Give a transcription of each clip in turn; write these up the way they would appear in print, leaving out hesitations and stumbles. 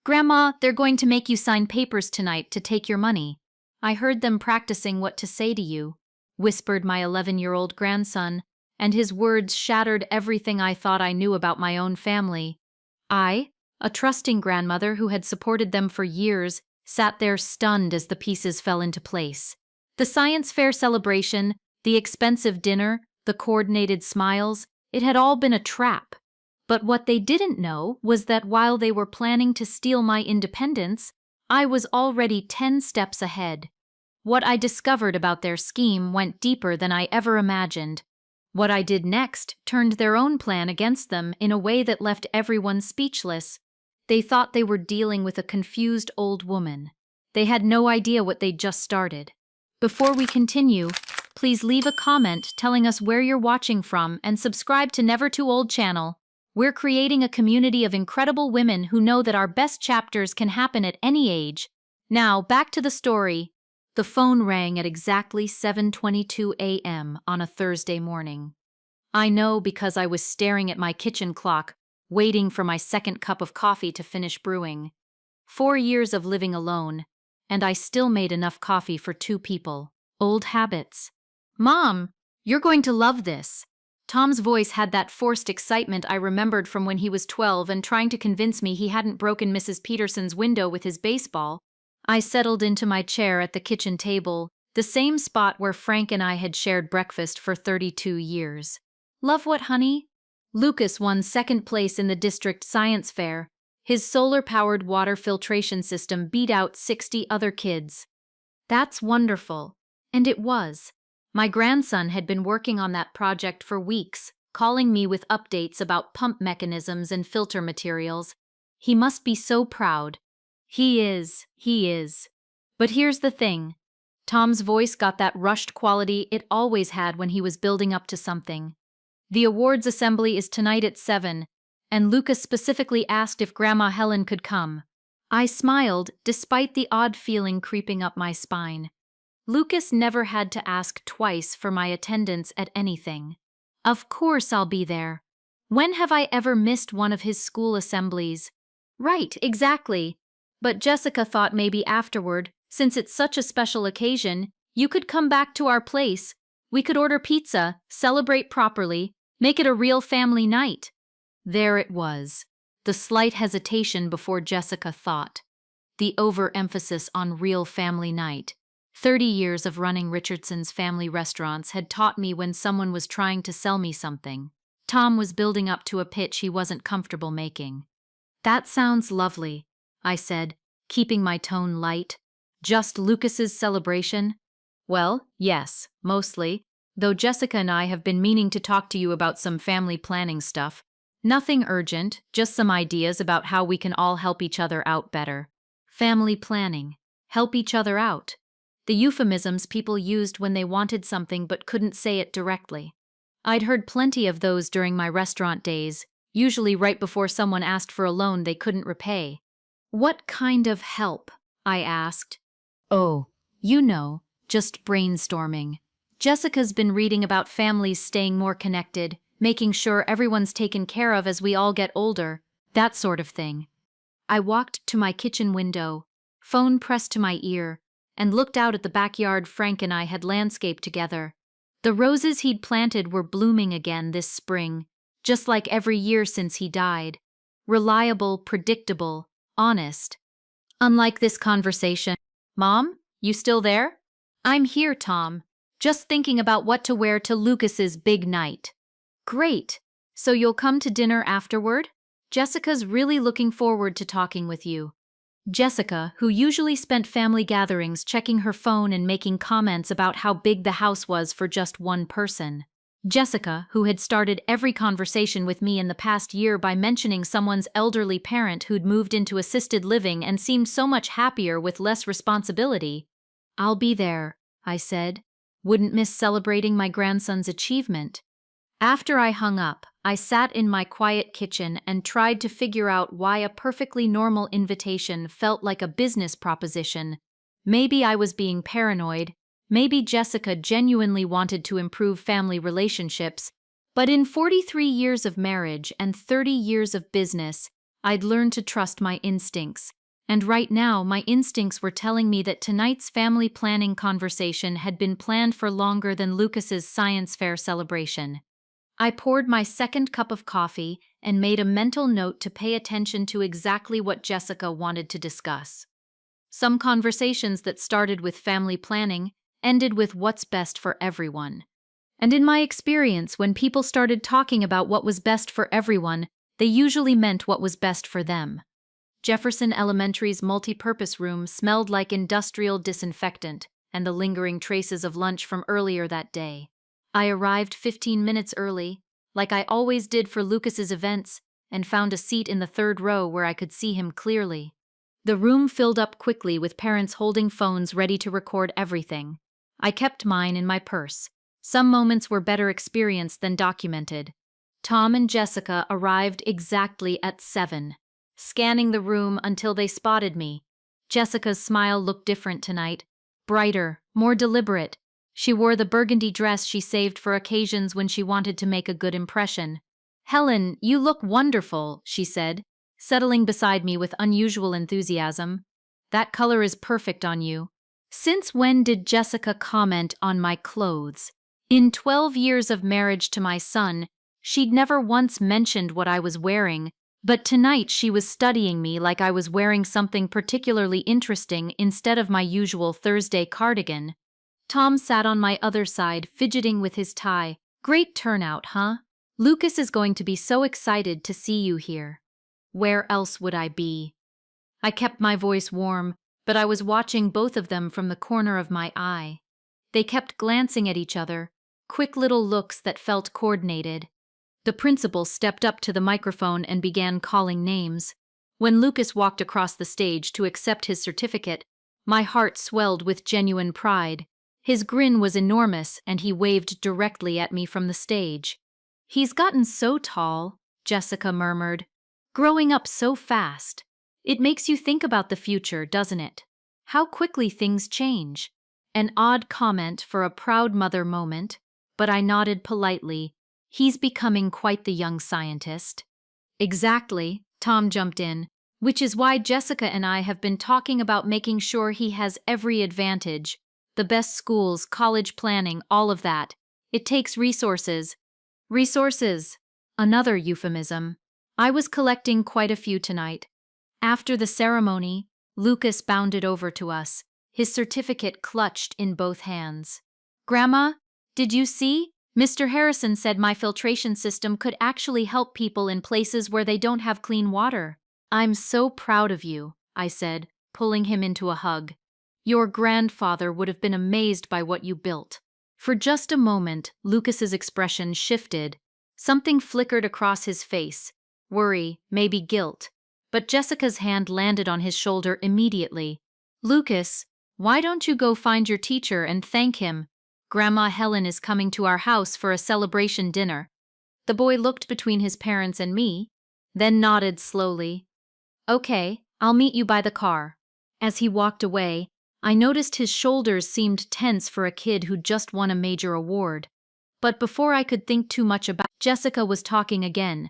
Grandma, they're going to make you sign papers tonight to take your money. I heard them practicing what to say to you, whispered my 11-year-old grandson, and his words shattered everything I thought I knew about my own family. I, a trusting grandmother who had supported them for years, sat there stunned as the pieces fell into place. The science fair celebration, the expensive dinner, the coordinated smiles, it had all been a trap. But what they didn't know was that while they were planning to steal my independence, I was already 10 steps ahead. What I discovered about their scheme went deeper than I ever imagined. What I did next turned their own plan against them in a way that left everyone speechless. They thought they were dealing with a confused old woman. They had no idea what they'd just started. Before we continue, please leave a comment telling us where you're watching from and subscribe to Never Too Old channel. We're creating a community of incredible women who know that our best chapters can happen at any age. Now, back to the story. The phone rang at exactly 7:22 a.m. on a Thursday morning. I know because I was staring at my kitchen clock, waiting for my second cup of coffee to finish brewing. 4 years of living alone, and I still made enough coffee for 2 people. Old habits. Mom, you're going to love this. Tom's voice had that forced excitement I remembered from when he was 12 and trying to convince me he hadn't broken Mrs. Peterson's window with his baseball. I settled into my chair at the kitchen table, the same spot where Frank and I had shared breakfast for 32 years. Love what, honey? Lucas won second place in the district science fair. His solar-powered water filtration system beat out 60 other kids. That's wonderful. And it was. My grandson had been working on that project for weeks, calling me with updates about pump mechanisms and filter materials. He must be so proud. He is. But here's the thing. Tom's voice got that rushed quality it always had when he was building up to something. The awards assembly is tonight at 7, and Lucas specifically asked if Grandma Helen could come. I smiled, despite the odd feeling creeping up my spine. Lucas never had to ask twice for my attendance at anything. Of course I'll be there. When have I ever missed one of his school assemblies? Right, exactly. But Jessica thought maybe afterward, since it's such a special occasion, you could come back to our place. We could order pizza, celebrate properly, make it a real family night. There it was. The slight hesitation before Jessica thought. The overemphasis on real family night. 30 years of running Richardson's family restaurants had taught me when someone was trying to sell me something. Tom was building up to a pitch he wasn't comfortable making. That sounds lovely, I said, keeping my tone light. Just Lucas's celebration? Well, yes, mostly, though Jessica and I have been meaning to talk to you about some family planning stuff. Nothing urgent, just some ideas about how we can all help each other out better. Family planning. Help each other out. The euphemisms people used when they wanted something but couldn't say it directly. I'd heard plenty of those during my restaurant days, usually right before someone asked for a loan they couldn't repay. What kind of help? I asked. Oh, just brainstorming. Jessica's been reading about families staying more connected, making sure everyone's taken care of as we all get older, that sort of thing. I walked to my kitchen window, phone pressed to my ear, and looked out at the backyard Frank and I had landscaped together. The roses he'd planted were blooming again this spring, just like every year since he died. Reliable, predictable, honest. Unlike this conversation. Mom, you still there? I'm here, Tom. Just thinking about what to wear to Lucas's big night. Great. So you'll come to dinner afterward? Jessica's really looking forward to talking with you. Jessica, who usually spent family gatherings checking her phone and making comments about how big the house was for just one person. Jessica, who had started every conversation with me in the past year by mentioning someone's elderly parent who'd moved into assisted living and seemed so much happier with less responsibility. I'll be there, I said. Wouldn't miss celebrating my grandson's achievement. After I hung up, I sat in my quiet kitchen and tried to figure out why a perfectly normal invitation felt like a business proposition. Maybe I was being paranoid, maybe Jessica genuinely wanted to improve family relationships, but in 43 years of marriage and 30 years of business, I'd learned to trust my instincts. And right now, my instincts were telling me that tonight's family planning conversation had been planned for longer than Lucas's science fair celebration. I poured my second cup of coffee and made a mental note to pay attention to exactly what Jessica wanted to discuss. Some conversations that started with family planning ended with what's best for everyone. And in my experience, when people started talking about what was best for everyone, they usually meant what was best for them. Jefferson Elementary's multi-purpose room smelled like industrial disinfectant and the lingering traces of lunch from earlier that day. I arrived 15 minutes early, like I always did for Lucas's events, and found a seat in the third row where I could see him clearly. The room filled up quickly with parents holding phones ready to record everything. I kept mine in my purse. Some moments were better experienced than documented. Tom and Jessica arrived exactly at 7, scanning the room until they spotted me. Jessica's smile looked different tonight, brighter, more deliberate. She wore the burgundy dress she saved for occasions when she wanted to make a good impression. "Helen, you look wonderful," she said, settling beside me with unusual enthusiasm. "That color is perfect on you." Since when did Jessica comment on my clothes? In 12 years of marriage to my son, she'd never once mentioned what I was wearing, but tonight she was studying me like I was wearing something particularly interesting instead of my usual Thursday cardigan. Tom sat on my other side, fidgeting with his tie. "Great turnout, huh? Lucas is going to be so excited to see you here." Where else would I be? I kept my voice warm, but I was watching both of them from the corner of my eye. They kept glancing at each other, quick little looks that felt coordinated. The principal stepped up to the microphone and began calling names. When Lucas walked across the stage to accept his certificate, my heart swelled with genuine pride. His grin was enormous, and he waved directly at me from the stage. "He's gotten so tall," Jessica murmured. "Growing up so fast. It makes you think about the future, doesn't it? How quickly things change." An odd comment for a proud mother moment, but I nodded politely. "He's becoming quite the young scientist." "Exactly," Tom jumped in, "which is why Jessica and I have been talking about making sure he has every advantage. The best schools, college planning, all of that. It takes resources." Resources. Another euphemism. I was collecting quite a few tonight. After the ceremony, Lucas bounded over to us, his certificate clutched in both hands. "Grandma, did you see? Mr. Harrison said my filtration system could actually help people in places where they don't have clean water." "I'm so proud of you," I said, pulling him into a hug. "Your grandfather would have been amazed by what you built." For just a moment, Lucas's expression shifted. Something flickered across his face. Worry, maybe guilt. But Jessica's hand landed on his shoulder immediately. "Lucas, why don't you go find your teacher and thank him? Grandma Helen is coming to our house for a celebration dinner." The boy looked between his parents and me, then nodded slowly. "Okay, I'll meet you by the car." As he walked away, I noticed his shoulders seemed tense for a kid who'd just won a major award. But before I could think too much about it, Jessica was talking again.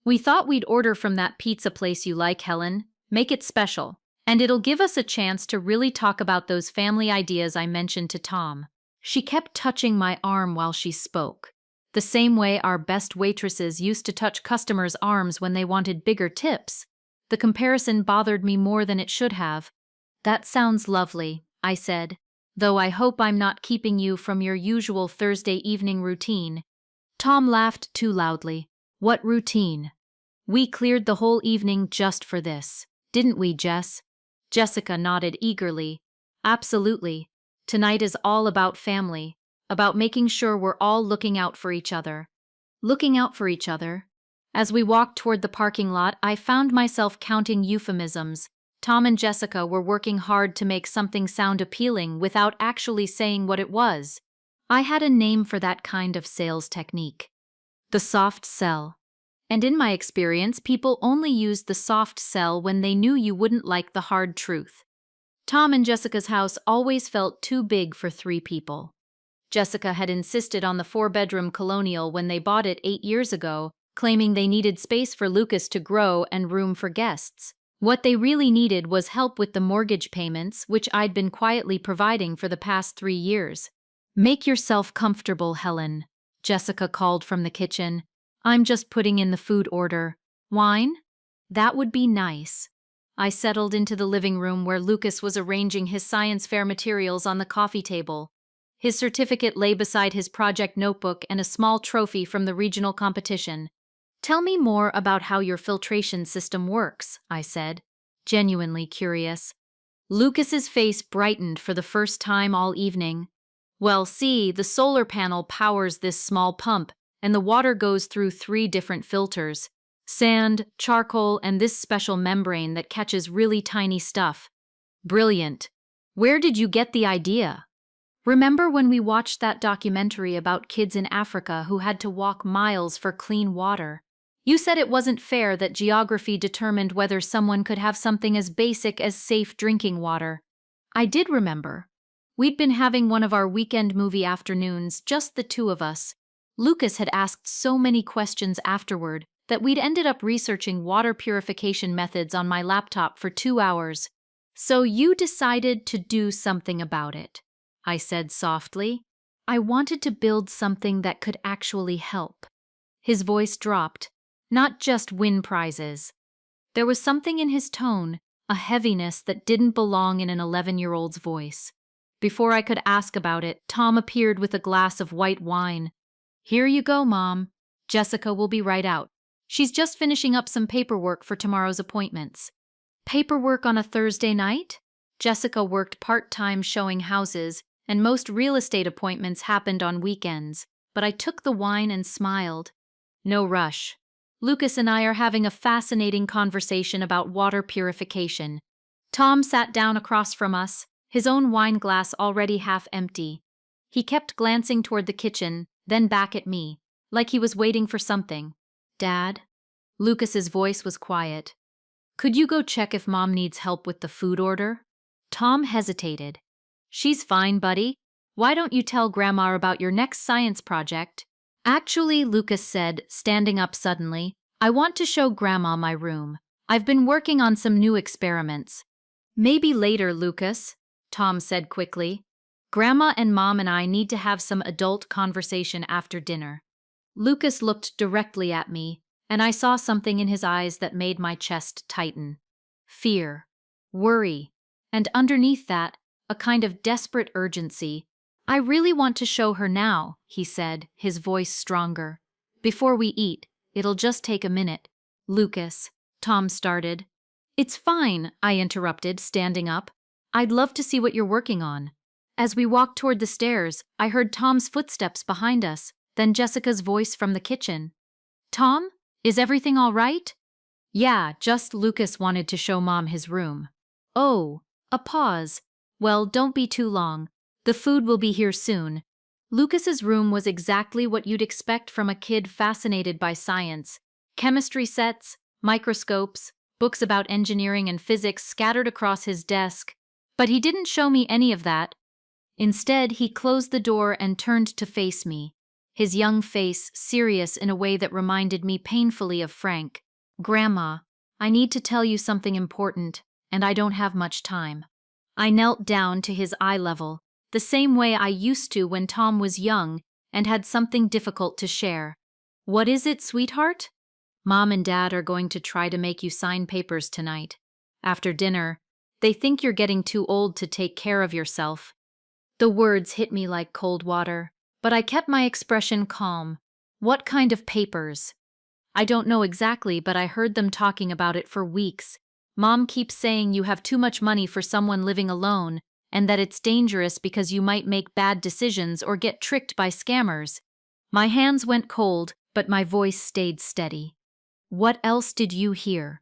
"We thought we'd order from that pizza place you like, Helen. Make it special. And it'll give us a chance to really talk about those family ideas I mentioned to Tom." She kept touching my arm while she spoke, the same way our best waitresses used to touch customers' arms when they wanted bigger tips. The comparison bothered me more than it should have. "That sounds lovely," I said, "though I hope I'm not keeping you from your usual Thursday evening routine." Tom laughed too loudly. "What routine? We cleared the whole evening just for this, didn't we, Jess?" Jessica nodded eagerly. "Absolutely. Tonight is all about family, about making sure we're all looking out for each other." Looking out for each other? As we walked toward the parking lot, I found myself counting euphemisms. Tom and Jessica were working hard to make something sound appealing without actually saying what it was. I had a name for that kind of sales technique: the soft sell. And in my experience, people only used the soft sell when they knew you wouldn't like the hard truth. Tom and Jessica's house always felt too big for 3 people. Jessica had insisted on the 4-bedroom colonial when they bought it 8 years ago, claiming they needed space for Lucas to grow and room for guests. What they really needed was help with the mortgage payments, which I'd been quietly providing for the past 3 years. Make yourself comfortable, Helen, Jessica called from the kitchen. I'm just putting in the food order. Wine? That would be nice. I settled into the living room where Lucas was arranging his science fair materials on the coffee table. His certificate lay beside his project notebook and a small trophy from the regional competition. Tell me more about how your filtration system works, I said, genuinely curious. Lucas's face brightened for the first time all evening. Well, see, the solar panel powers this small pump, and the water goes through 3 different filters: sand, charcoal, and this special membrane that catches really tiny stuff. Brilliant. Where did you get the idea? Remember when we watched that documentary about kids in Africa who had to walk miles for clean water? You said it wasn't fair that geography determined whether someone could have something as basic as safe drinking water. I did remember. We'd been having one of our weekend movie afternoons, just the 2 of us. Lucas had asked so many questions afterward that we'd ended up researching water purification methods on my laptop for 2 hours. So you decided to do something about it, I said softly. I wanted to build something that could actually help. His voice dropped. Not just win prizes. There was something in his tone, a heaviness that didn't belong in an 11-year-old's voice. Before I could ask about it, Tom appeared with a glass of white wine. Here you go, Mom. Jessica will be right out. She's just finishing up some paperwork for tomorrow's appointments. Paperwork on a Thursday night? Jessica worked part-time showing houses, and most real estate appointments happened on weekends, but I took the wine and smiled. No rush. Lucas and I are having a fascinating conversation about water purification. Tom sat down across from us, his own wine glass already half empty. He kept glancing toward the kitchen, then back at me, like he was waiting for something. Dad? Lucas's voice was quiet. Could you go check if Mom needs help with the food order? Tom hesitated. She's fine, buddy. Why don't you tell Grandma about your next science project? Actually, Lucas said, standing up suddenly, I want to show Grandma my room. I've been working on some new experiments. Maybe later, Lucas, Tom said quickly. Grandma and Mom and I need to have some adult conversation after dinner. Lucas looked directly at me, and I saw something in his eyes that made my chest tighten. Fear, worry, and underneath that, a kind of desperate urgency. I really want to show her now, he said, his voice stronger. Before we eat, it'll just take a minute. Lucas, Tom started. It's fine, I interrupted, standing up. I'd love to see what you're working on. As we walked toward the stairs, I heard Tom's footsteps behind us, then Jessica's voice from the kitchen. Tom, is everything all right? Yeah, just Lucas wanted to show Mom his room. Oh, a pause. Well, don't be too long. The food will be here soon. Lucas's room was exactly what you'd expect from a kid fascinated by science. Chemistry sets, microscopes, books about engineering and physics scattered across his desk. But he didn't show me any of that. Instead, he closed the door and turned to face me, his young face serious in a way that reminded me painfully of Frank. Grandma, I need to tell you something important, and I don't have much time. I knelt down to his eye level, the same way I used to when Tom was young and had something difficult to share. What is it, sweetheart? Mom and Dad are going to try to make you sign papers tonight. After dinner, they think you're getting too old to take care of yourself. The words hit me like cold water, but I kept my expression calm. What kind of papers? I don't know exactly, but I heard them talking about it for weeks. Mom keeps saying you have too much money for someone living alone, and that it's dangerous because you might make bad decisions or get tricked by scammers. My hands went cold, but my voice stayed steady. What else did you hear?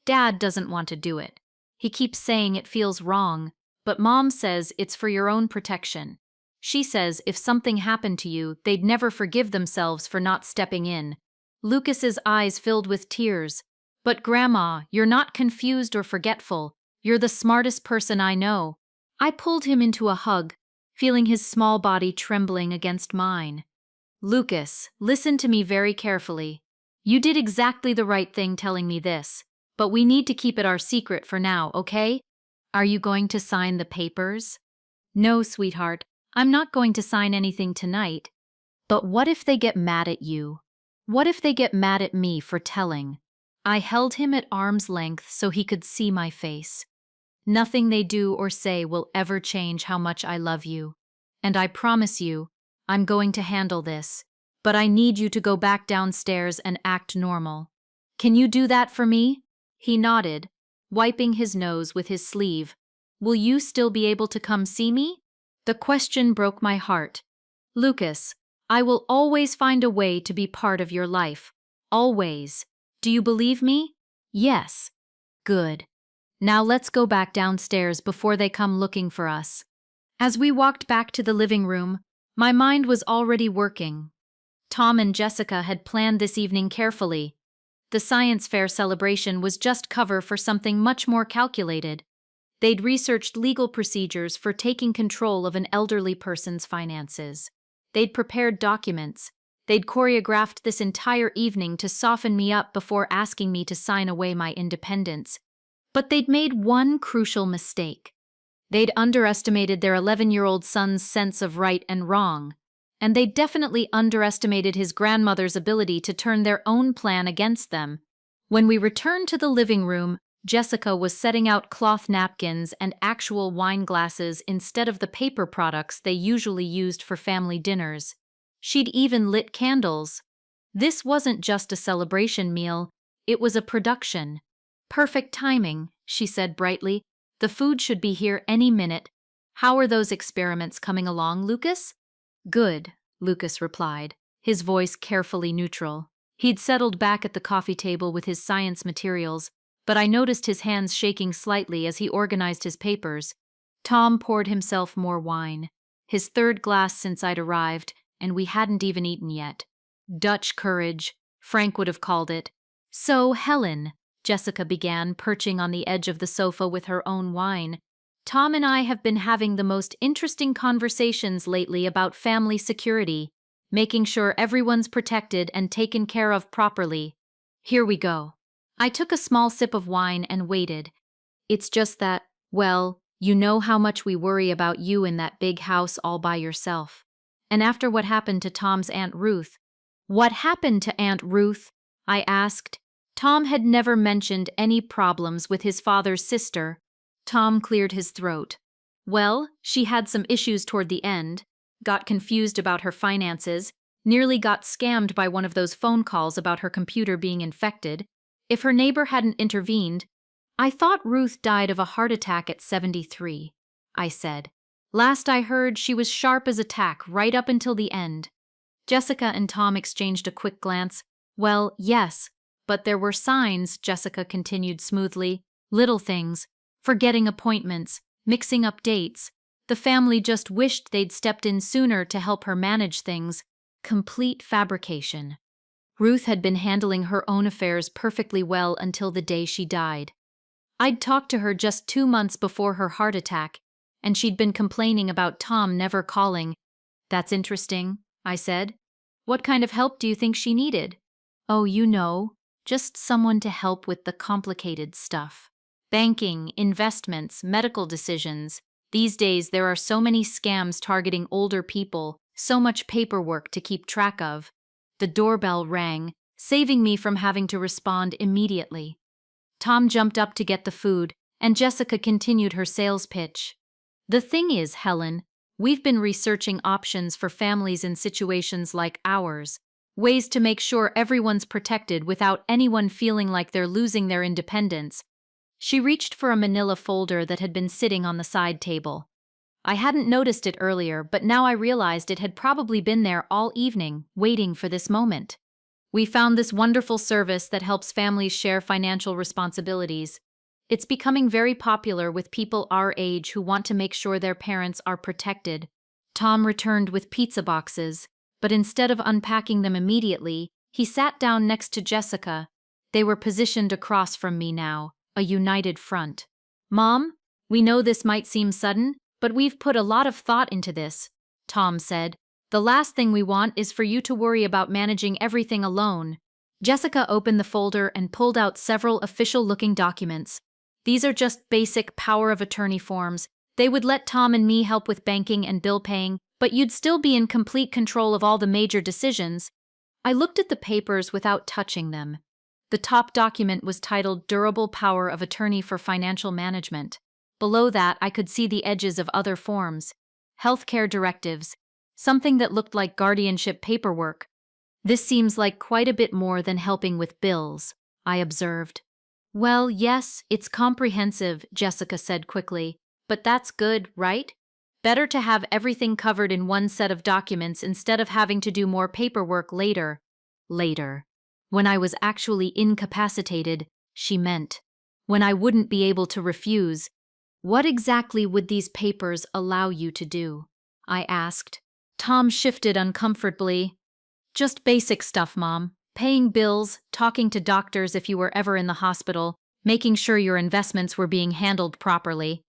Dad doesn't want to do it. He keeps saying it feels wrong, but Mom says it's for your own protection. She says if something happened to you, they'd never forgive themselves for not stepping in. Lucas's eyes filled with tears. But Grandma, you're not confused or forgetful. You're the smartest person I know. I pulled him into a hug, feeling his small body trembling against mine. Lucas, listen to me very carefully. You did exactly the right thing telling me this. But we need to keep it our secret for now, okay? Are you going to sign the papers? No, sweetheart, I'm not going to sign anything tonight. But what if they get mad at you? What if they get mad at me for telling? I held him at arm's length so he could see my face. Nothing they do or say will ever change how much I love you. And I promise you, I'm going to handle this. But I need you to go back downstairs and act normal. Can you do that for me? He nodded, wiping his nose with his sleeve. Will you still be able to come see me? The question broke my heart. Lucas, I will always find a way to be part of your life. Always. Do you believe me? Yes. Good. Now let's go back downstairs before they come looking for us. As we walked back to the living room, my mind was already working. Tom and Jessica had planned this evening carefully. The science fair celebration was just cover for something much more calculated. They'd researched legal procedures for taking control of an elderly person's finances. They'd prepared documents. They'd choreographed this entire evening to soften me up before asking me to sign away my independence. But they'd made one crucial mistake. They'd underestimated their 11-year-old son's sense of right and wrong, and they definitely underestimated his grandmother's ability to turn their own plan against them. When we returned to the living room, Jessica was setting out cloth napkins and actual wine glasses instead of the paper products they usually used for family dinners. She'd even lit candles. This wasn't just a celebration meal, it was a production. Perfect timing, she said brightly. The food should be here any minute. How are those experiments coming along, Lucas? Good, Lucas replied, his voice carefully neutral. He'd settled back at the coffee table with his science materials, but I noticed his hands shaking slightly as he organized his papers. Tom poured himself more wine, his third glass since I'd arrived, and we hadn't even eaten yet. Dutch courage, Frank would have called it. So, Helen, Jessica began, perching on the edge of the sofa with her own wine. Tom and I have been having the most interesting conversations lately about family security, making sure everyone's protected and taken care of properly. Here we go. I took a small sip of wine and waited. It's just that, well, you know how much we worry about you in that big house all by yourself. And after what happened to Tom's Aunt Ruth. What happened to Aunt Ruth? I asked. Tom had never mentioned any problems with his father's sister. Tom cleared his throat. Well, she had some issues toward the end, got confused about her finances, nearly got scammed by one of those phone calls about her computer being infected. If her neighbor hadn't intervened, I thought Ruth died of a heart attack at 73, I said. Last I heard, she was sharp as a tack right up until the end. Jessica and Tom exchanged a quick glance. Well, yes, but there were signs, Jessica continued smoothly. Little things. Forgetting appointments, mixing up dates. The family just wished they'd stepped in sooner to help her manage things. Complete fabrication. Ruth had been handling her own affairs perfectly well until the day she died. I'd talked to her just 2 months before her heart attack, and she'd been complaining about Tom never calling. That's interesting, I said. What kind of help do you think she needed? Oh, you know, just someone to help with the complicated stuff. Banking, investments, medical decisions. These days there are so many scams targeting older people, so much paperwork to keep track of. The doorbell rang, saving me from having to respond immediately. Tom jumped up to get the food, and Jessica continued her sales pitch. The thing is, Helen, we've been researching options for families in situations like ours, ways to make sure everyone's protected without anyone feeling like they're losing their independence. She reached for a manila folder that had been sitting on the side table. I hadn't noticed it earlier, but now I realized it had probably been there all evening, waiting for this moment. We found this wonderful service that helps families share financial responsibilities. It's becoming very popular with people our age who want to make sure their parents are protected. Tom returned with pizza boxes, but instead of unpacking them immediately, he sat down next to Jessica. They were positioned across from me now, a united front. Mom, we know this might seem sudden, but we've put a lot of thought into this, Tom said. The last thing we want is for you to worry about managing everything alone. Jessica opened the folder and pulled out several official-looking documents. These are just basic power of attorney forms. They would let Tom and me help with banking and bill paying, but you'd still be in complete control of all the major decisions. I looked at the papers without touching them. The top document was titled Durable Power of Attorney for Financial Management. Below that, I could see the edges of other forms. Healthcare directives. Something that looked like guardianship paperwork. This seems like quite a bit more than helping with bills, I observed. Well, yes, it's comprehensive, Jessica said quickly. But that's good, right? Better to have everything covered in one set of documents instead of having to do more paperwork later. Later. When I was actually incapacitated, she meant. When I wouldn't be able to refuse. What exactly would these papers allow you to do? I asked. Tom shifted uncomfortably. Just basic stuff, Mom. Paying bills, talking to doctors if you were ever in the hospital, making sure your investments were being handled properly.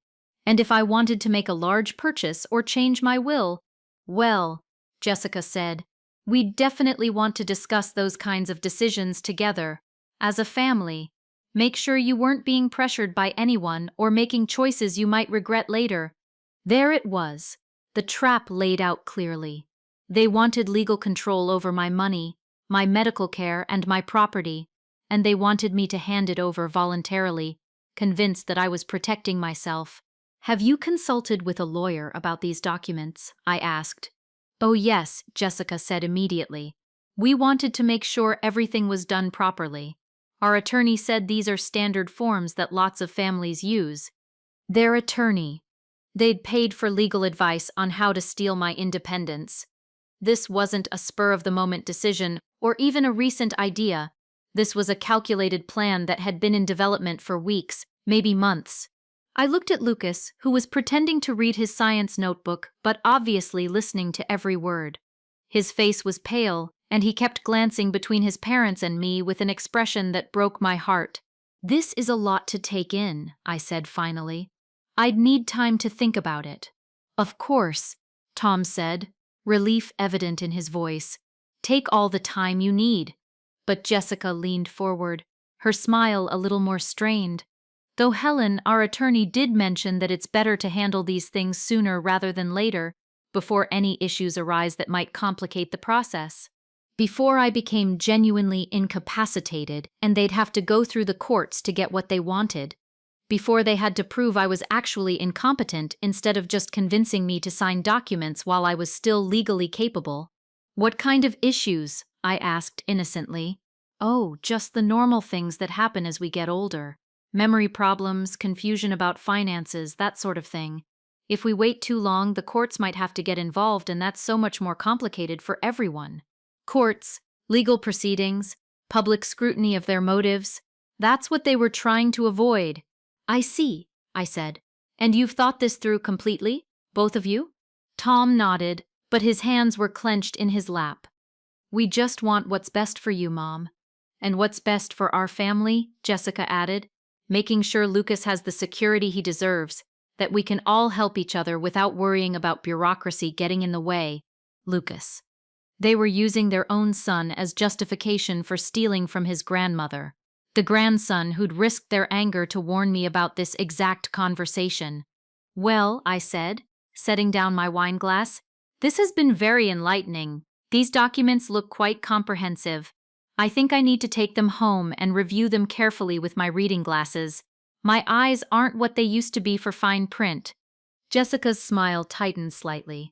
And if I wanted to make a large purchase or change my will, well, Jessica said, we definitely want to discuss those kinds of decisions together, as a family. Make sure you weren't being pressured by anyone or making choices you might regret later. There it was, the trap laid out clearly. They wanted legal control over my money, my medical care, and my property, and they wanted me to hand it over voluntarily, convinced that I was protecting myself. Have you consulted with a lawyer about these documents? I asked. Oh yes, Jessica said immediately. We wanted to make sure everything was done properly. Our attorney said these are standard forms that lots of families use. Their attorney. They'd paid for legal advice on how to steal my independence. This wasn't a spur-of-the-moment decision or even a recent idea. This was a calculated plan that had been in development for weeks, maybe months. I looked at Lucas, who was pretending to read his science notebook, but obviously listening to every word. His face was pale, and he kept glancing between his parents and me with an expression that broke my heart. This is a lot to take in, I said finally. I'd need time to think about it. Of course, Tom said, relief evident in his voice. Take all the time you need. But Jessica leaned forward, her smile a little more strained. Though Helen, our attorney, did mention that it's better to handle these things sooner rather than later, before any issues arise that might complicate the process. Before I became genuinely incapacitated and they'd have to go through the courts to get what they wanted. Before they had to prove I was actually incompetent instead of just convincing me to sign documents while I was still legally capable. What kind of issues? I asked innocently. Oh, just the normal things that happen as we get older. Memory problems, confusion about finances, that sort of thing. If we wait too long, the courts might have to get involved, and that's so much more complicated for everyone. Courts, legal proceedings, public scrutiny of their motives. That's what they were trying to avoid. I see, I said. And you've thought this through completely? Both of you? Tom nodded, but his hands were clenched in his lap. We just want what's best for you, Mom. And what's best for our family, Jessica added. Making sure Lucas has the security he deserves, that we can all help each other without worrying about bureaucracy getting in the way. Lucas. They were using their own son as justification for stealing from his grandmother, the grandson who'd risked their anger to warn me about this exact conversation. Well, I said, setting down my wine glass, this has been very enlightening. These documents look quite comprehensive. I think I need to take them home and review them carefully with my reading glasses. My eyes aren't what they used to be for fine print. Jessica's smile tightened slightly.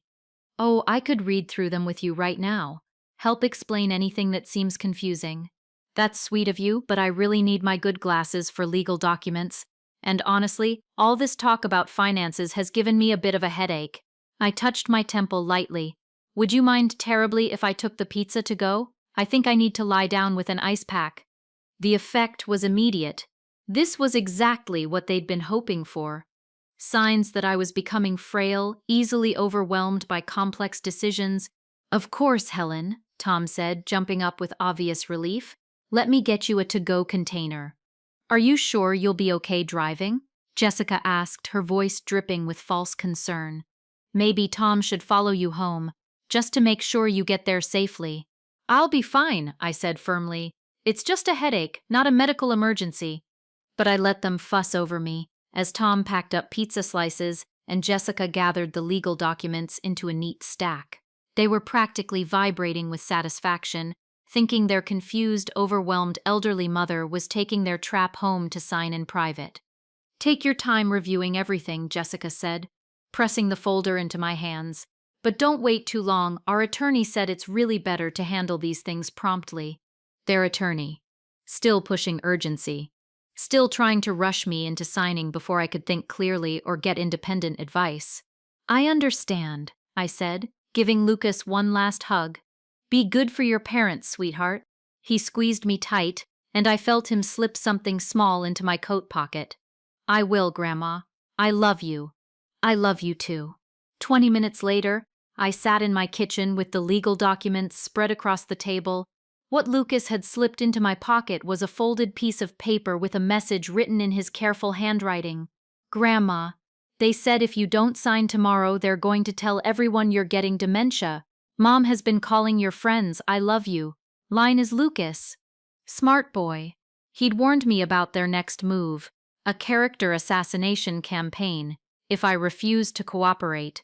Oh, I could read through them with you right now. Help explain anything that seems confusing. That's sweet of you, but I really need my good glasses for legal documents. And honestly, all this talk about finances has given me a bit of a headache. I touched my temple lightly. Would you mind terribly if I took the pizza to go? I think I need to lie down with an ice pack. The effect was immediate. This was exactly what they'd been hoping for. Signs that I was becoming frail, easily overwhelmed by complex decisions. Of course, Helen, Tom said, jumping up with obvious relief. Let me get you a to-go container. Are you sure you'll be okay driving? Jessica asked, her voice dripping with false concern. Maybe Tom should follow you home, just to make sure you get there safely. I'll be fine, I said firmly. It's just a headache, not a medical emergency. But I let them fuss over me as Tom packed up pizza slices and Jessica gathered the legal documents into a neat stack. They were practically vibrating with satisfaction, thinking their confused, overwhelmed elderly mother was taking their trap home to sign in private. Take your time reviewing everything, Jessica said, pressing the folder into my hands. But don't wait too long. Our attorney said it's really better to handle these things promptly. Their attorney, still pushing urgency, still trying to rush me into signing before I could think clearly or get independent advice. I understand, I said, giving Lucas one last hug. Be good for your parents, sweetheart. He squeezed me tight, and I felt him slip something small into my coat pocket. I will, Grandma. I love you. I love you too. 20 minutes later, I sat in my kitchen with the legal documents spread across the table. What Lucas had slipped into my pocket was a folded piece of paper with a message written in his careful handwriting. Grandma, they said if you don't sign tomorrow, they're going to tell everyone you're getting dementia. Mom has been calling your friends. I love you. Line is Lucas. Smart boy. He'd warned me about their next move, a character assassination campaign, if I refused to cooperate.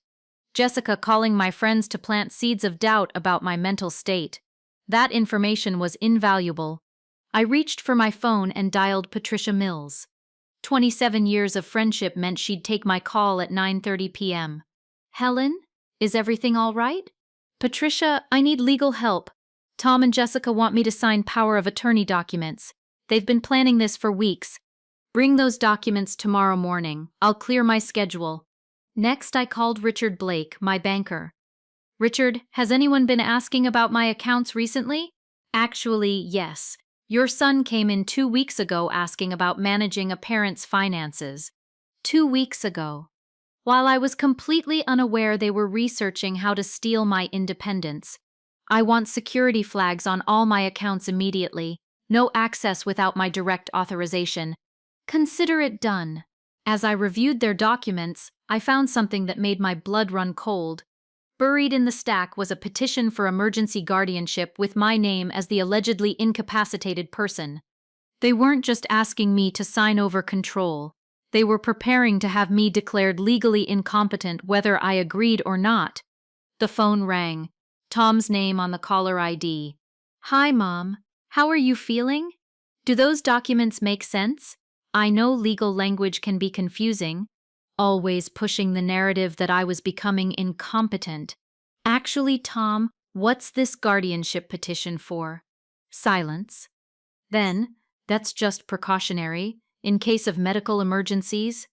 Jessica calling my friends to plant seeds of doubt about my mental state. That information was invaluable. I reached for my phone and dialed Patricia Mills. 27 years of friendship meant she'd take my call at 9:30 p.m. Helen, is everything all right? Patricia, I need legal help. Tom and Jessica want me to sign power of attorney documents. They've been planning this for weeks. Bring those documents tomorrow morning. I'll clear my schedule. Next, I called Richard Blake, my banker. Richard, has anyone been asking about my accounts recently? Actually, yes. Your son came in 2 weeks ago asking about managing a parent's finances. 2 weeks ago. While I was completely unaware they were researching how to steal my independence. I want security flags on all my accounts immediately. No access without my direct authorization. Consider it done. As I reviewed their documents, I found something that made my blood run cold. Buried in the stack was a petition for emergency guardianship with my name as the allegedly incapacitated person. They weren't just asking me to sign over control. They were preparing to have me declared legally incompetent whether I agreed or not. The phone rang. Tom's name on the caller ID. Hi, Mom. How are you feeling? Do those documents make sense? I know legal language can be confusing. Always pushing the narrative that I was becoming incompetent. Actually, Tom, what's this guardianship petition for? Silence. Then, that's just precautionary, in case of medical emergencies.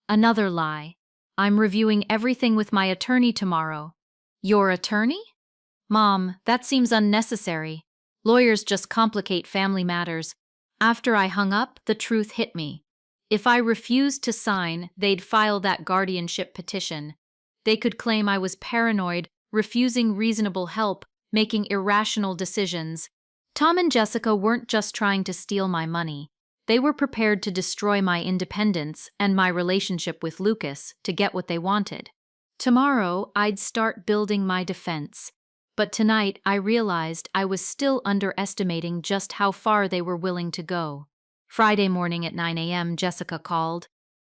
Another lie. I'm reviewing everything with my attorney tomorrow. Your attorney? Mom, that seems unnecessary. Lawyers just complicate family matters. After I hung up, the truth hit me. If I refused to sign, they'd file that guardianship petition. They could claim I was paranoid, refusing reasonable help, making irrational decisions. Tom and Jessica weren't just trying to steal my money. They were prepared to destroy my independence and my relationship with Lucas to get what they wanted. Tomorrow, I'd start building my defense. But tonight, I realized I was still underestimating just how far they were willing to go. Friday morning at 9 a.m., Jessica called.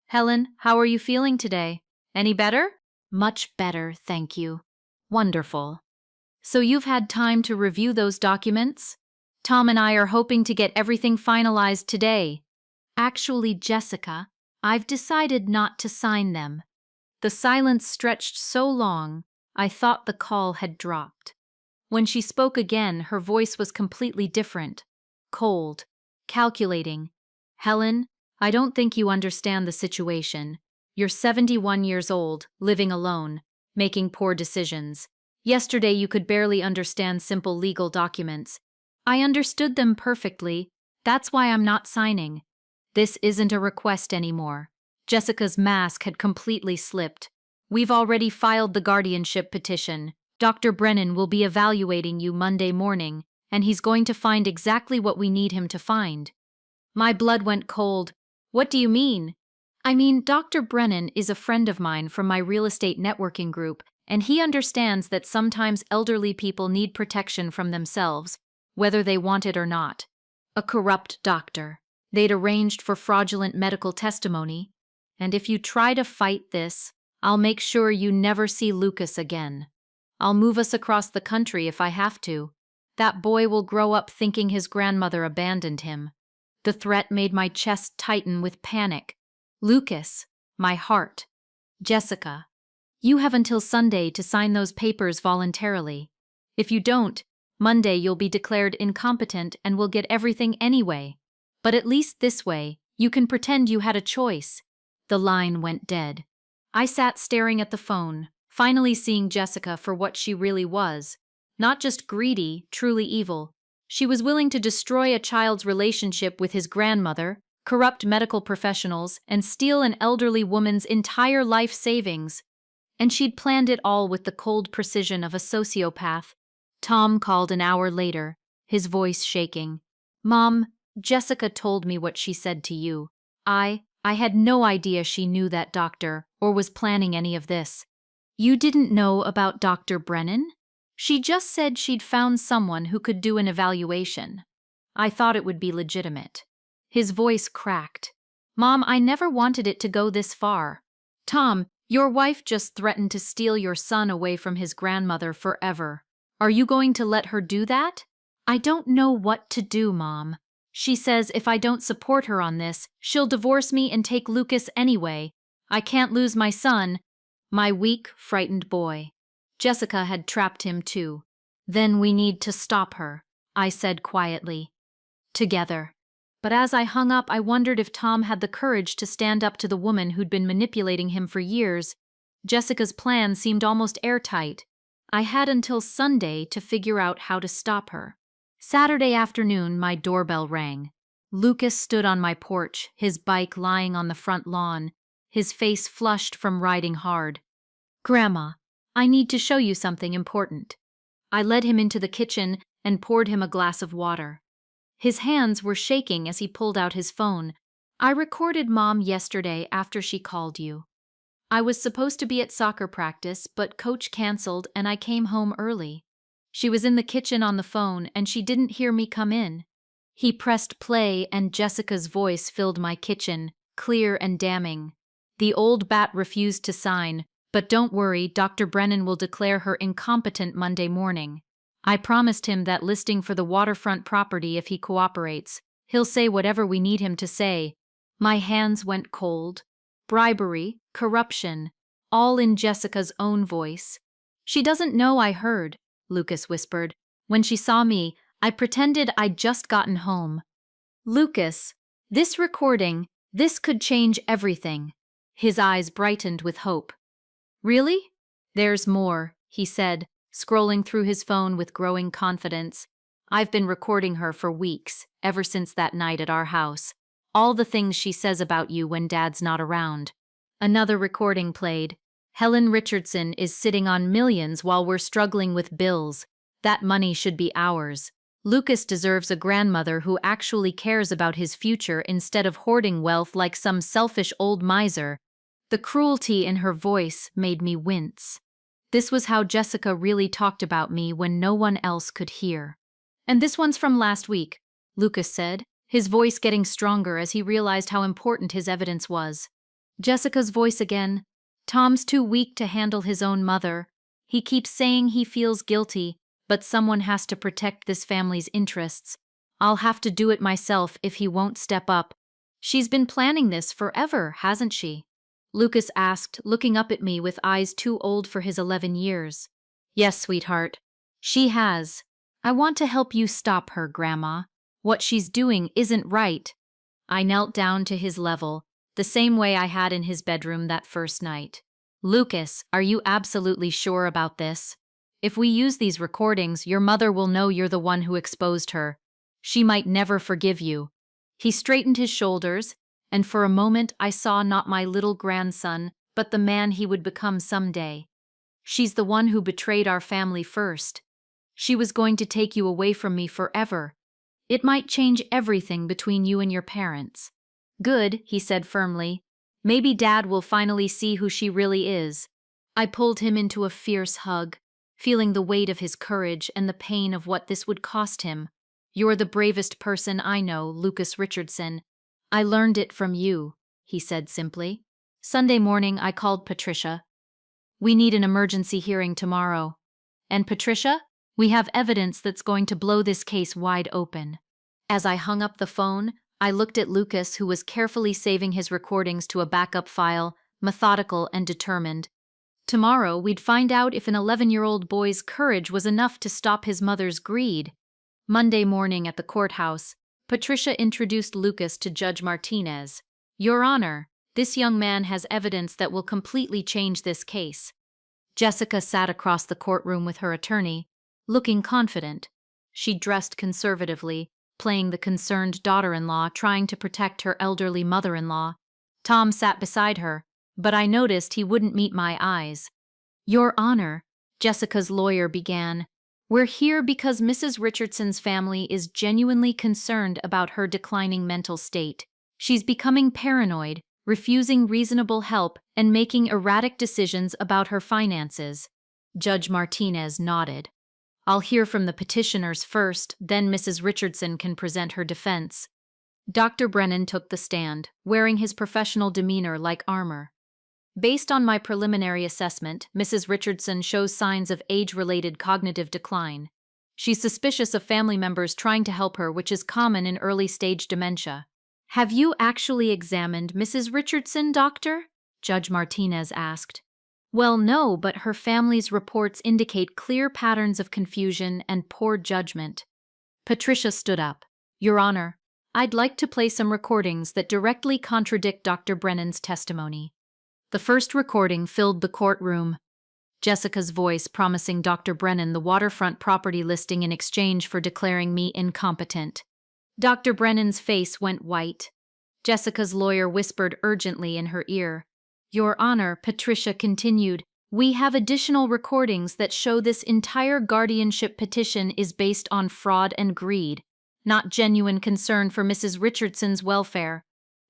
Helen, how are you feeling today? Any better? Much better, thank you. Wonderful. So you've had time to review those documents? Tom and I are hoping to get everything finalized today. Actually, Jessica, I've decided not to sign them. The silence stretched so long, I thought the call had dropped. When she spoke again, her voice was completely different. Cold. Calculating. Helen, I don't think you understand the situation. You're 71 years old, living alone, making poor decisions. Yesterday you could barely understand simple legal documents. I understood them perfectly. That's why I'm not signing. This isn't a request anymore. Jessica's mask had completely slipped. We've already filed the guardianship petition. Dr. Brennan will be evaluating you Monday morning, and he's going to find exactly what we need him to find. My blood went cold. What do you mean? I mean, Dr. Brennan is a friend of mine from my real estate networking group, and he understands that sometimes elderly people need protection from themselves, whether they want it or not. A corrupt doctor. They'd arranged for fraudulent medical testimony, and if you try to fight this, I'll make sure you never see Lucas again. I'll move us across the country if I have to. That boy will grow up thinking his grandmother abandoned him. The threat made my chest tighten with panic. Lucas, my heart. Jessica, you have until Sunday to sign those papers voluntarily. If you don't, Monday you'll be declared incompetent and will get everything anyway. But at least this way, you can pretend you had a choice. The line went dead. I sat staring at the phone, finally seeing Jessica for what she really was. Not just greedy, truly evil. She was willing to destroy a child's relationship with his grandmother, corrupt medical professionals, and steal an elderly woman's entire life savings. And she'd planned it all with the cold precision of a sociopath. Tom called an hour later, his voice shaking. "Mom, Jessica told me what she said to you. I had no idea she knew that doctor or was planning any of this." "You didn't know about Dr. Brennan?" "She just said she'd found someone who could do an evaluation. I thought it would be legitimate." His voice cracked. "Mom, I never wanted it to go this far. Tom, your wife just threatened to steal your son away from his grandmother forever. Are you going to let her do that?" "I don't know what to do, Mom. She says if I don't support her on this, she'll divorce me and take Lucas anyway. I can't lose my son." My weak, frightened boy. Jessica had trapped him too. "Then we need to stop her," I said quietly. "Together." But as I hung up, I wondered if Tom had the courage to stand up to the woman who'd been manipulating him for years. Jessica's plan seemed almost airtight. I had until Sunday to figure out how to stop her. Saturday afternoon, my doorbell rang. Lucas stood on my porch, his bike lying on the front lawn, his face flushed from riding hard. "Grandma, I need to show you something important." I led him into the kitchen and poured him a glass of water. His hands were shaking as he pulled out his phone. "I recorded Mom yesterday after she called you. I was supposed to be at soccer practice, but Coach canceled and I came home early. She was in the kitchen on the phone and she didn't hear me come in." He pressed play and Jessica's voice filled my kitchen, clear and damning. "The old bat refused to sign, but don't worry, Dr. Brennan will declare her incompetent Monday morning. I promised him that listing for the waterfront property if he cooperates. He'll say whatever we need him to say." My hands went cold. Bribery, corruption, all in Jessica's own voice. "She doesn't know I heard," Lucas whispered. "When she saw me, I pretended I'd just gotten home." "Lucas, this recording, this could change everything." His eyes brightened with hope. "Really?" "There's more," he said, scrolling through his phone with growing confidence. "I've been recording her for weeks, ever since that night at our house. All the things she says about you when Dad's not around." Another recording played. "Helen Richardson is sitting on millions while we're struggling with bills. That money should be ours. Lucas deserves a grandmother who actually cares about his future instead of hoarding wealth like some selfish old miser." The cruelty in her voice made me wince. This was how Jessica really talked about me when no one else could hear. "And this one's from last week," Lucas said, his voice getting stronger as he realized how important his evidence was. Jessica's voice again. "Tom's too weak to handle his own mother. He keeps saying he feels guilty, but someone has to protect this family's interests. I'll have to do it myself if he won't step up." "She's been planning this forever, hasn't she?" Lucas asked, looking up at me with eyes too old for his 11 years. "Yes, sweetheart. She has. I want to help you stop her, Grandma. What she's doing isn't right." I knelt down to his level, the same way I had in his bedroom that first night. "Lucas, are you absolutely sure about this? If we use these recordings, your mother will know you're the one who exposed her. She might never forgive you." He straightened his shoulders, and for a moment I saw not my little grandson, but the man he would become someday. "She's the one who betrayed our family first. She was going to take you away from me forever. It might change everything between you and your parents." "Good," he said firmly. "Maybe Dad will finally see who she really is." I pulled him into a fierce hug, feeling the weight of his courage and the pain of what this would cost him. You're the bravest person I know, Lucas Richardson. I learned it from you, he said simply. Sunday morning, I called Patricia. We need an emergency hearing tomorrow. And Patricia, we have evidence that's going to blow this case wide open. As I hung up the phone, I looked at Lucas, who was carefully saving his recordings to a backup file, methodical and determined. Tomorrow, we'd find out if an 11-year-old boy's courage was enough to stop his mother's greed. Monday morning at the courthouse, Patricia introduced Lucas to Judge Martinez. Your Honor, this young man has evidence that will completely change this case. Jessica sat across the courtroom with her attorney, looking confident. She dressed conservatively, playing the concerned daughter-in-law, trying to protect her elderly mother-in-law. Tom sat beside her, but I noticed he wouldn't meet my eyes. Your Honor, Jessica's lawyer began, we're here because Mrs. Richardson's family is genuinely concerned about her declining mental state. She's becoming paranoid, refusing reasonable help, and making erratic decisions about her finances. Judge Martinez nodded. I'll hear from the petitioners first, then Mrs. Richardson can present her defense. Dr. Brennan took the stand, wearing his professional demeanor like armor. Based on my preliminary assessment, Mrs. Richardson shows signs of age-related cognitive decline. She's suspicious of family members trying to help her, which is common in early-stage dementia. Have you actually examined Mrs. Richardson, doctor? Judge Martinez asked. Well, no, but her family's reports indicate clear patterns of confusion and poor judgment. Patricia stood up. Your Honor, I'd like to play some recordings that directly contradict Dr. Brennan's testimony. The first recording filled the courtroom. Jessica's voice promising Dr. Brennan the waterfront property listing in exchange for declaring me incompetent. Dr. Brennan's face went white. Jessica's lawyer whispered urgently in her ear. Your Honor, Patricia continued, we have additional recordings that show this entire guardianship petition is based on fraud and greed, not genuine concern for Mrs. Richardson's welfare.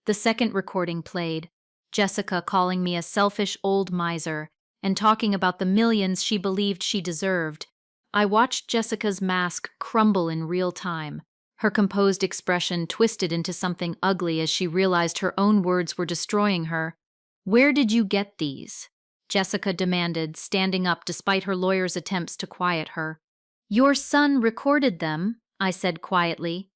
The second recording played. Jessica calling me a selfish old miser and talking about the millions she believed she deserved. I watched Jessica's mask crumble in real time. Her composed expression twisted into something ugly as she realized her own words were destroying her. Where did you get these? Jessica demanded, standing up despite her lawyer's attempts to quiet her. Your son recorded them, I said quietly.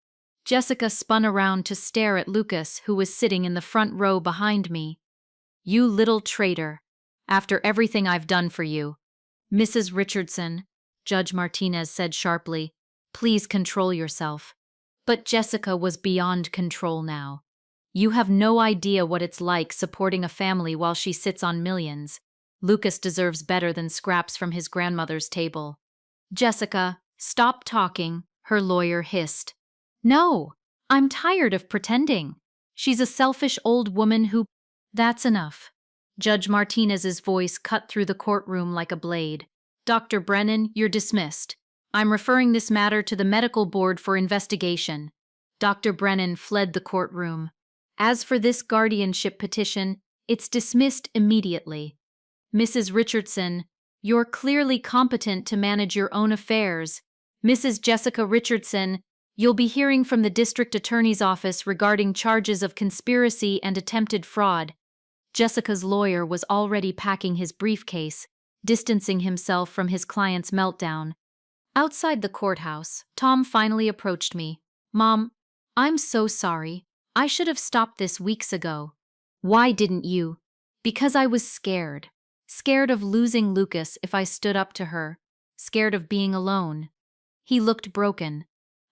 Jessica spun around to stare at Lucas, who was sitting in the front row behind me. You little traitor. After everything I've done for you. Mrs. Richardson, Judge Martinez said sharply, please control yourself. But Jessica was beyond control now. You have no idea what it's like supporting a family while she sits on millions. Lucas deserves better than scraps from his grandmother's table. Jessica, stop talking, her lawyer hissed. No, I'm tired of pretending. She's a selfish old woman who... That's enough. Judge Martinez's voice cut through the courtroom like a blade. Dr. Brennan, you're dismissed. I'm referring this matter to the medical board for investigation. Dr. Brennan fled the courtroom. As for this guardianship petition, it's dismissed immediately. Mrs. Richardson, you're clearly competent to manage your own affairs. Mrs. Jessica Richardson, you'll be hearing from the district attorney's office regarding charges of conspiracy and attempted fraud. Jessica's lawyer was already packing his briefcase, distancing himself from his client's meltdown. Outside the courthouse, Tom finally approached me. Mom, I'm so sorry. I should have stopped this weeks ago. Why didn't you? Because I was scared. Scared of losing Lucas if I stood up to her. Scared of being alone. He looked broken.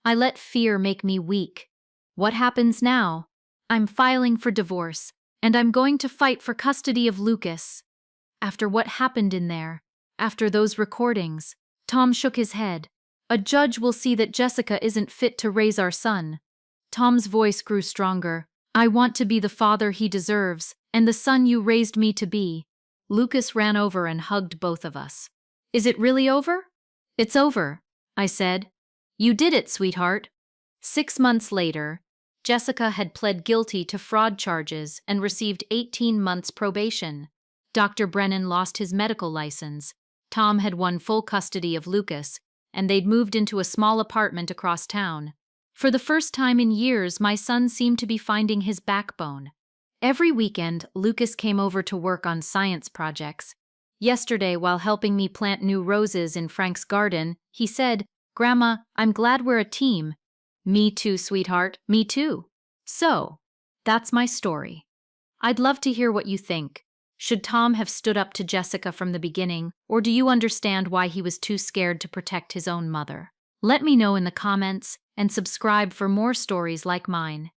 I let fear make me weak. What happens now? I'm filing for divorce, and I'm going to fight for custody of Lucas. After what happened in there, after those recordings, Tom shook his head. A judge will see that Jessica isn't fit to raise our son. Tom's voice grew stronger. I want to be the father he deserves, and the son you raised me to be. Lucas ran over and hugged both of us. Is it really over? It's over, I said. You did it, sweetheart. 6 months later, Jessica had pled guilty to fraud charges and received 18 months probation. Dr. Brennan lost his medical license. Tom had won full custody of Lucas, and they'd moved into a small apartment across town. For the first time in years, my son seemed to be finding his backbone. Every weekend, Lucas came over to work on science projects. Yesterday, while helping me plant new roses in Frank's garden, he said, "Grandma, I'm glad we're a team." Me too, sweetheart, me too. So, that's my story. I'd love to hear what you think. Should Tom have stood up to Jessica from the beginning, or do you understand why he was too scared to protect his own mother? Let me know in the comments and subscribe for more stories like mine.